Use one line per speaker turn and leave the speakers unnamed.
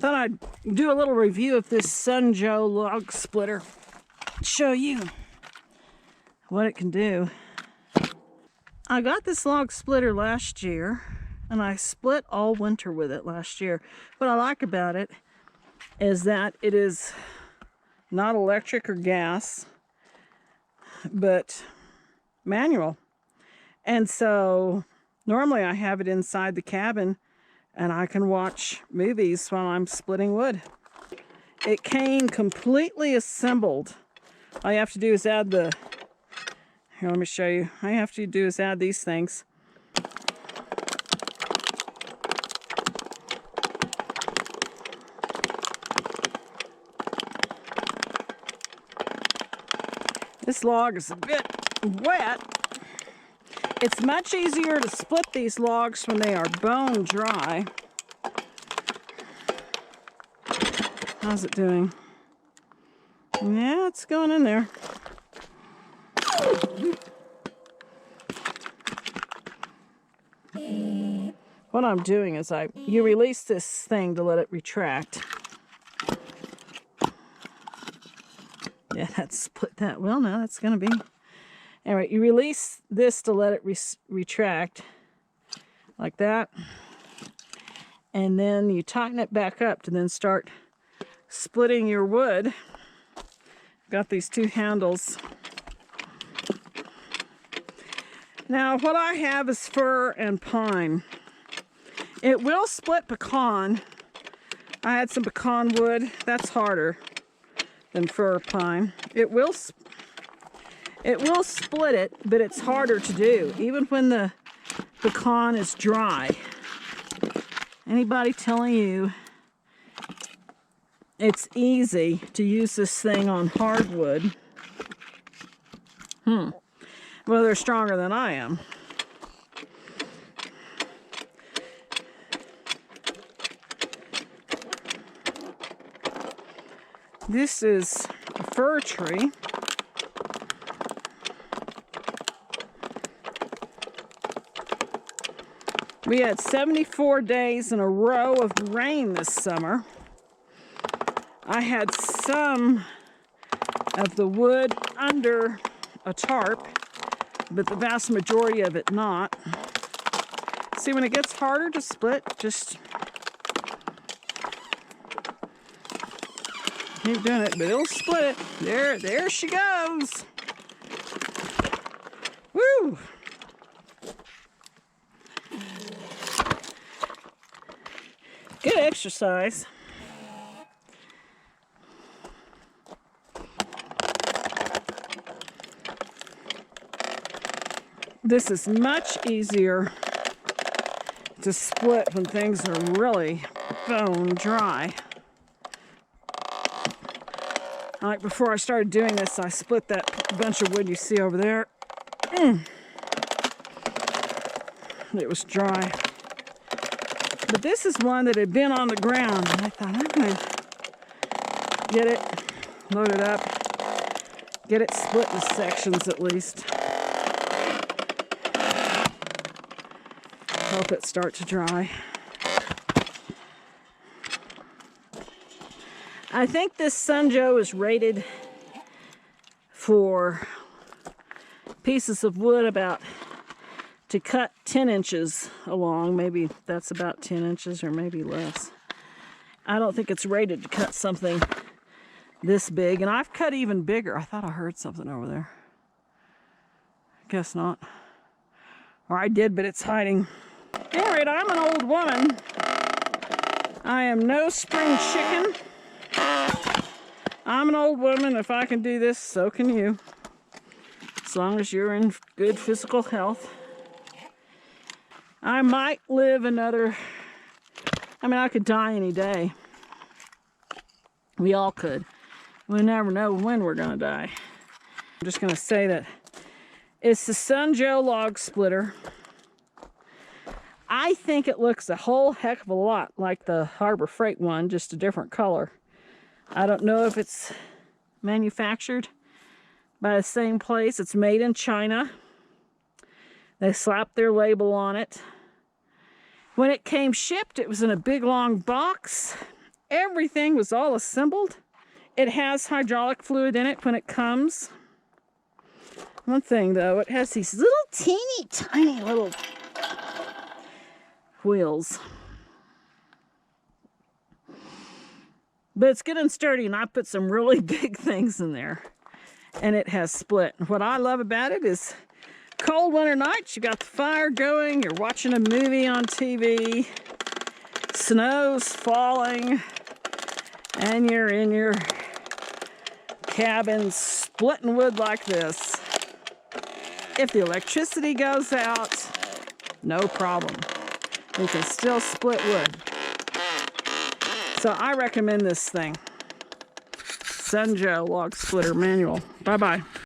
Thought I'd do a little review of this Sun Joe log splitter. Show you what it can do. I got this log splitter last year, and I split all winter with it last year. What I like about it is that it is not electric or gas, but manual. And so normally I have it inside the cabin and I can watch movies while I'm splitting wood. It came completely assembled. All you have to do is add the, here, let me show you. All you have to do is add these things. This log is a bit wet. It's much easier to split these logs when they are bone dry. How's it doing? Yeah, it's going in there. What I'm doing is you release this thing to let it retract. Yeah, that's split that well. Now that's going to be... Anyway, you release this to let it retract like that. And then you tighten it back up to then start splitting your wood. Got these two handles. Now, what I have is fir and pine. It will split pecan. I had some pecan wood. That's harder than fir or pine. It will split it, but it's harder to do, even when the pecan is dry. Anybody telling you it's easy to use this thing on hardwood? Well, they're stronger than I am. This is a fir tree. We had 74 days in a row of rain this summer. I had some of the wood under a tarp, but the vast majority of it not. See, when it gets harder to split, just keep doing it, but it'll split it. There she goes. Woo! Good exercise. This is much easier to split when things are really bone dry. Like before I started doing this, I split that bunch of wood you see over there. It was dry. But this is one that had been on the ground, and I thought, I'm going to get it, load it up, get it split in sections at least. Help it start to dry. I think this Sun Joe is rated for pieces of wood about to cut 10 inches along. Maybe that's about 10 inches or maybe less. I don't think it's rated to cut something this big. And I've cut even bigger. I thought I heard something over there. Guess not. Or I did, but it's hiding. At any rate, I'm an old woman. I am no spring chicken. I'm an old woman. If I can do this, so can you. As long as you're in good physical health. I might live another, I could die any day. We all could. We never know when we're gonna die. I'm just gonna say that it's the Sun Joe log splitter. I think it looks a whole heck of a lot like the Harbor Freight one, just a different color. I don't know if it's manufactured by the same place. It's made in China. They slapped their label on it. When it came shipped, it was in a big long box, everything was all assembled. It has hydraulic fluid in it when it comes. One thing though, it has these little teeny tiny little wheels. But it's good and sturdy, and I put some really big things in there. And it has split. What I love about it is cold winter nights, you got the fire going, you're watching a movie on TV, snow's falling, and you're in your cabin splitting wood like this. If the electricity goes out, no problem. You can still split wood. So I recommend this thing. Sun Joe Log Splitter Manual. Bye-bye.